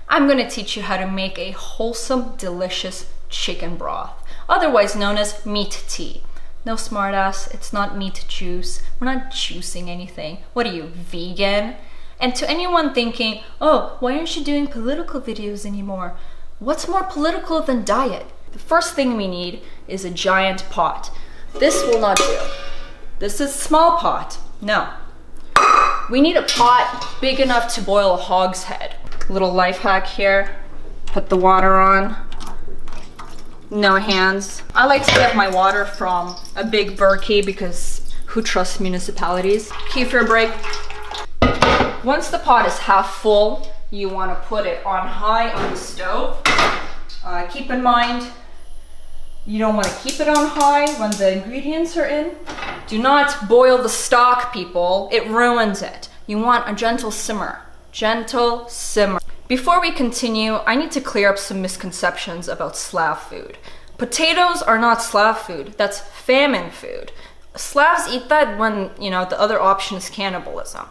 I'm going to teach you how to make a wholesome, delicious chicken broth, otherwise known as meat tea. No smartass, it's not meat juice. We're not juicing anything. What are you, vegan? And to anyone thinking, oh, why aren't you doing political videos anymore? What's more political than diet? The first thing we need is a giant pot. This will not do. This is a small pot. No. We need a pot big enough to boil a hogshead. Little life hack here. Put the water on. No hands. I like to get my water from a big Berkey because who trusts municipalities? Kefir break. Once the pot is half full, you want to put it on high on the stove. Keep in mind, you don't want to keep it on high when the ingredients are in. Do not boil the stock, people. It ruins it. You want a gentle simmer. Gentle simmer. Before we continue, I need to clear up some misconceptions about Slav food. Potatoes are not Slav food. That's famine food. Slavs eat that when, the other option is cannibalism.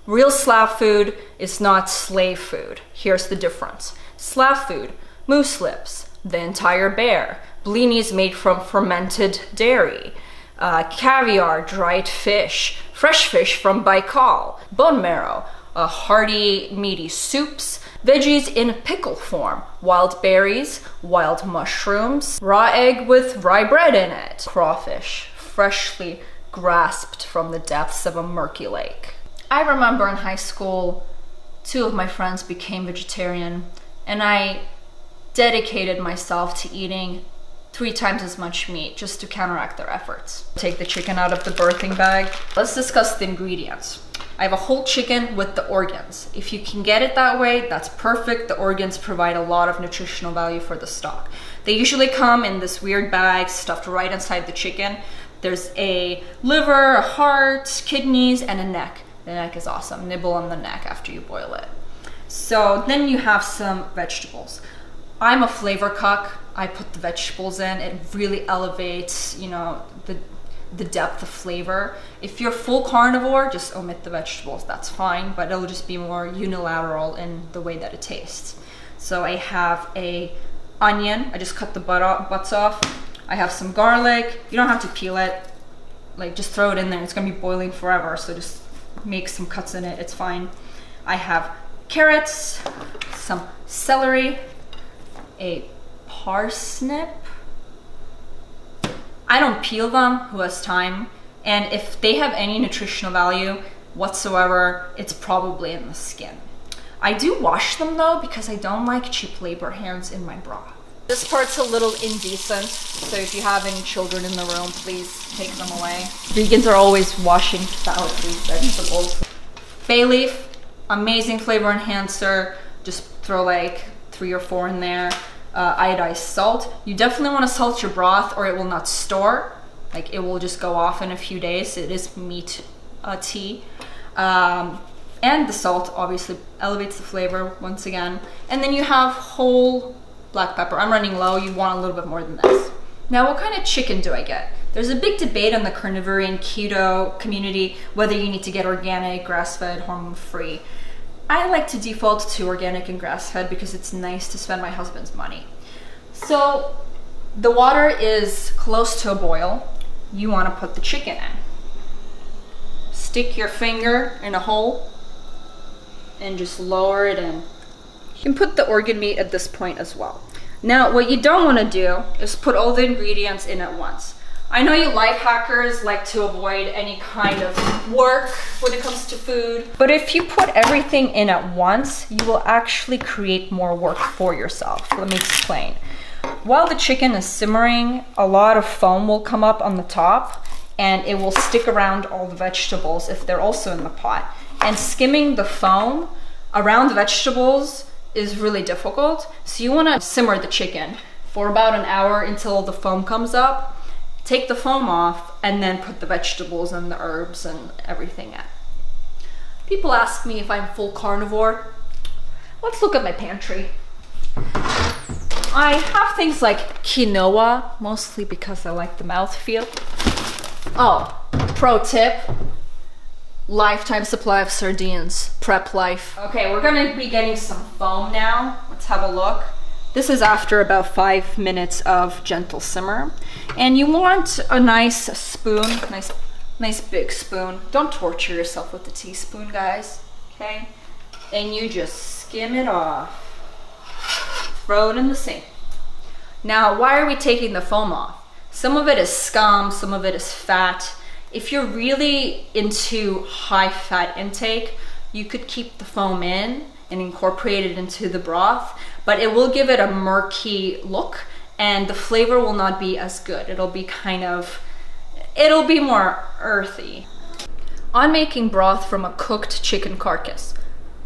Real Slav food is not slave food. Here's the difference. Slav food, moose lips, the entire bear, blinis made from fermented dairy, caviar, dried fish, fresh fish from Baikal, bone marrow, hearty, meaty soups, veggies in pickle form, wild berries, wild mushrooms, raw egg with rye bread in it, crawfish, freshly grasped from the depths of a murky lake. I remember in high school, 2 of my friends became vegetarian, and I dedicated myself to eating 3 times as much meat just to counteract their efforts. Take the chicken out of the birthing bag. Let's discuss the ingredients. I have a whole chicken with the organs. If you can get it that way, that's perfect. The organs provide a lot of nutritional value for the stock. They usually come in this weird bag stuffed right inside the chicken. There's a liver, a heart, kidneys, and a neck. The neck is awesome. Nibble on the neck after you boil it. So then you have some vegetables. I'm a flavor cuck. I put the vegetables in. It really elevates, the depth of flavor. If you're full carnivore, just omit the vegetables. That's fine, but it'll just be more unilateral in the way that it tastes. So I have a onion. I just cut the butts off. I have some garlic. You don't have to peel it. Just throw it in there. It's gonna be boiling forever, so just make some cuts in it. It's fine. I have carrots, some celery, a parsnip. I don't peel them, who has time? And if they have any nutritional value whatsoever, it's probably in the skin. I do wash them though, because I don't like cheap labor hands in my broth. This part's a little indecent, so if you have any children in the room, please take them away. Vegans are always washing phallically vegetables. Bay leaf, amazing flavor enhancer. Just throw 3 or 4 in there. Iodized salt. You definitely want to salt your broth or it will not store. It will just go off in a few days. It is meat tea. And the salt obviously elevates the flavor once again. And then you have whole black pepper. I'm running low. You want a little bit more than this. Now, what kind of chicken do I get? There's a big debate in the carnivore and keto community whether you need to get organic, grass-fed, hormone-free. I like to default to organic and grass-fed because it's nice to spend my husband's money. So the water is close to a boil. You want to put the chicken in. Stick your finger in a hole and just lower it in. You can put the organ meat at this point as well. Now, what you don't want to do is put all the ingredients in at once. I know you life hackers like to avoid any kind of work when it comes to food, but if you put everything in at once, you will actually create more work for yourself. Let me explain. While the chicken is simmering, a lot of foam will come up on the top and it will stick around all the vegetables if they're also in the pot. And skimming the foam around the vegetables is really difficult. So you want to simmer the chicken for about an hour until the foam comes up. Take the foam off and then put the vegetables and the herbs and everything in. People ask me if I'm full carnivore. Let's look at my pantry. I have things like quinoa, mostly because I like the mouthfeel. Oh, pro tip. Lifetime supply of sardines. Prep life. Okay, we're gonna be getting some foam now. Let's have a look. This is after about 5 minutes of gentle simmer. And you want a nice spoon, nice big spoon. Don't torture yourself with the teaspoon, guys, okay? And you just skim it off. Throw it in the sink. Now, why are we taking the foam off? Some of it is scum, some of it is fat. If you're really into high fat intake, you could keep the foam in and incorporate it into the broth, but it will give it a murky look and the flavor will not be as good. It'll be more earthy. On making broth from a cooked chicken carcass,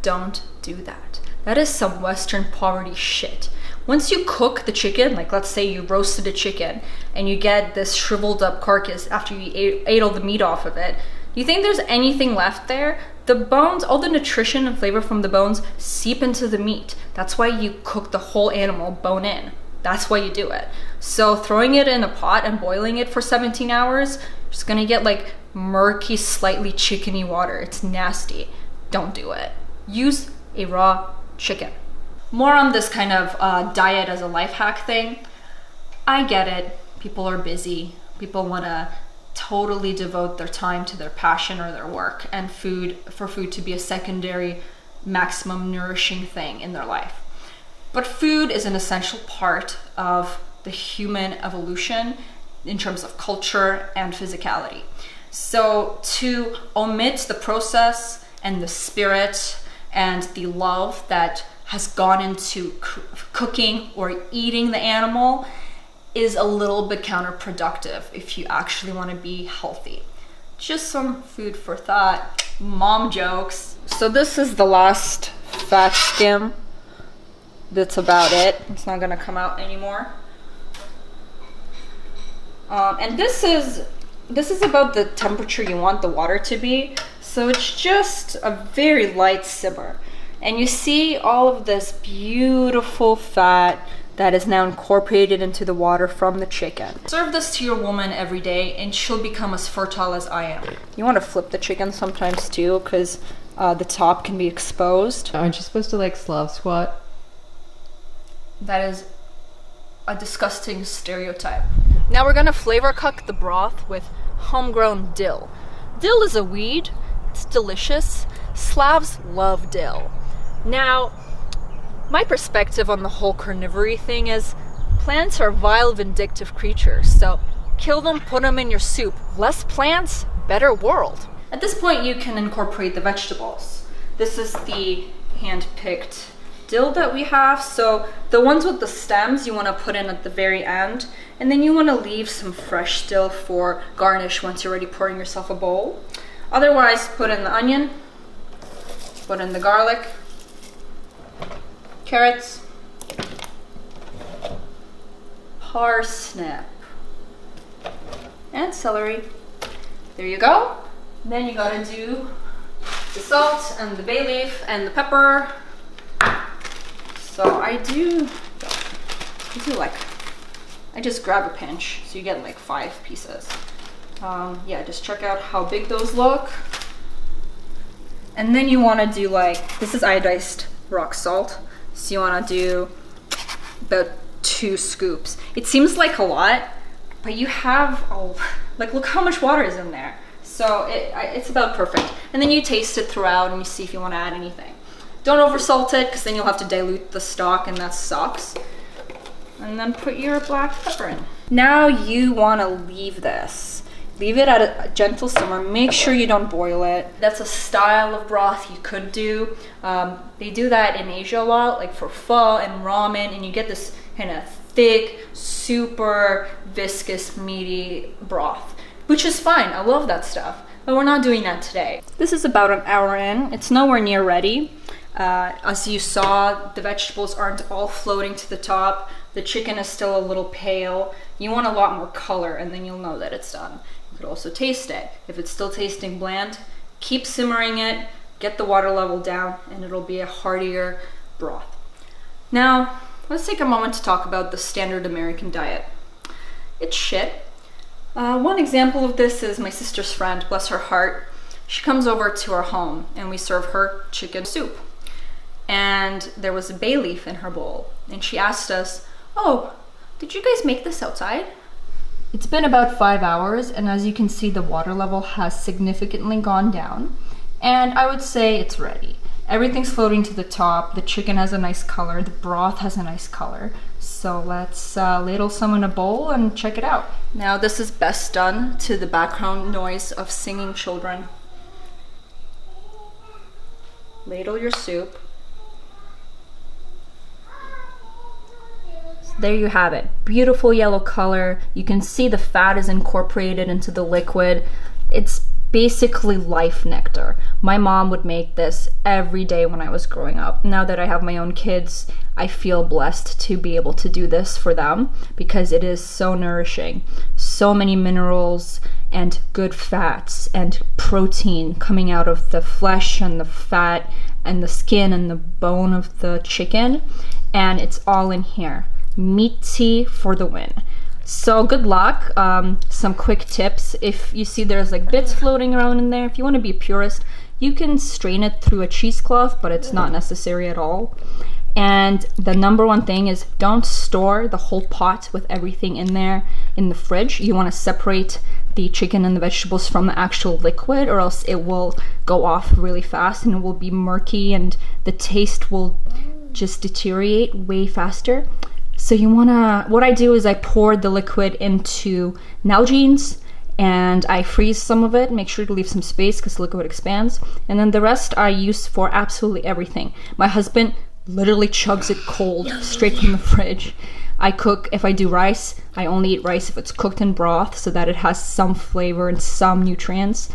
don't do that. That is some Western poverty shit. Once you cook the chicken, like let's say you roasted a chicken and you get this shriveled up carcass after you ate all the meat off of it, you think there's anything left there? The bones, all the nutrition and flavor from the bones seep into the meat. That's why you cook the whole animal bone in. That's why you do it. So throwing it in a pot and boiling it for 17 hours, you're just gonna get like murky, slightly chickeny water. It's nasty. Don't do it. Use a raw chicken. More on this kind of diet as a life hack thing. I get it. People are busy. People want to totally devote their time to their passion or their work, and food to be a secondary, maximum nourishing thing in their life. But food is an essential part of the human evolution in terms of culture and physicality. So to omit the process and the spirit and the love that has gone into cooking or eating the animal is a little bit counterproductive if you actually want to be healthy. Just some food for thought. Mom jokes. So this is the last fat skim. That's about it. It's not gonna come out anymore. And this is about the temperature you want the water to be. So it's just a very light simmer. And you see all of this beautiful fat that is now incorporated into the water from the chicken. Serve this to your woman every day and she'll become as fertile as I am. You want to flip the chicken sometimes too, because the top can be exposed. Aren't you supposed to like Slav squat? That is a disgusting stereotype. Now we're gonna flavor cook the broth with homegrown dill. Dill is a weed, it's delicious. Slavs love dill. Now, my perspective on the whole carnivory thing is plants are vile, vindictive creatures, so kill them, put them in your soup. Less plants, better world. At this point, you can incorporate the vegetables. This is the hand-picked dill that we have, so the ones with the stems you want to put in at the very end, and then you want to leave some fresh dill for garnish once you're already pouring yourself a bowl. Otherwise, put in the onion, put in the garlic, carrots, parsnip, and celery. There you go. Then you gotta do the salt and the bay leaf and the pepper. So I just grab a pinch, so you get like 5 pieces. Yeah, just check out how big those look. And then you want to do this is iodized rock salt. So you want to do about 2 scoops. It seems like a lot, but you have, look how much water is in there. So it's about perfect. And then you taste it throughout and you see if you want to add anything. Don't over salt it, because then you'll have to dilute the stock and that sucks. And then put your black pepper in. Now you want to leave this. Leave it at a gentle simmer. Make sure you don't boil it. That's a style of broth you could do. They do that in Asia a lot, like for pho and ramen, and you get this kind of thick, super viscous, meaty broth, which is fine. I love that stuff, but we're not doing that today. This is about an hour in. It's nowhere near ready. As you saw, the vegetables aren't all floating to the top. The chicken is still a little pale. You want a lot more color, and then you'll know that it's done. You could also taste it. If it's still tasting bland, keep simmering it, get the water level down, and it'll be a heartier broth. Now, let's take a moment to talk about the standard American diet. It's shit. One example of this is my sister's friend, bless her heart. She comes over to our home and we serve her chicken soup. And there was a bay leaf in her bowl. And she asked us, "Oh, did you guys make this outside?" It's been about 5 hours, and as you can see, the water level has significantly gone down. And I would say it's ready. Everything's floating to the top. The chicken has a nice color. The broth has a nice color. So let's ladle some in a bowl and check it out. Now this is best done to the background noise of singing children. Ladle your soup. There you have it. Beautiful yellow color. You can see the fat is incorporated into the liquid. It's basically life nectar. My mom would make this every day when I was growing up. Now that I have my own kids, I feel blessed to be able to do this for them because it is so nourishing. So many minerals and good fats and protein coming out of the flesh and the fat and the skin and the bone of the chicken. And it's all in here. Meat tea for the win. So good luck. Some quick tips. If you see there's like bits floating around in there, if you want to be a purist, you can strain it through a cheesecloth, but it's not necessary at all. And the number one thing is don't store the whole pot with everything in there in the fridge. You want to separate the chicken and the vegetables from the actual liquid, or else it will go off really fast and it will be murky and the taste will just deteriorate way faster. So you wanna, what I do is I pour the liquid into Nalgene's and I freeze some of it, make sure to leave some space because liquid expands. And then the rest I use for absolutely everything. My husband literally chugs it cold, straight from the fridge. I cook, if I do rice, I only eat rice if it's cooked in broth so that it has some flavor and some nutrients.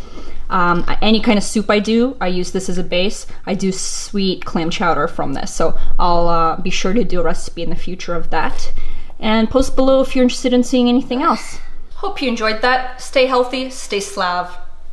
Any kind of soup I do, I use this as a base. I do sweet clam chowder from this, so I'll be sure to do a recipe in the future of that. And post below if you're interested in seeing anything else. Hope you enjoyed that. Stay healthy, stay Slav.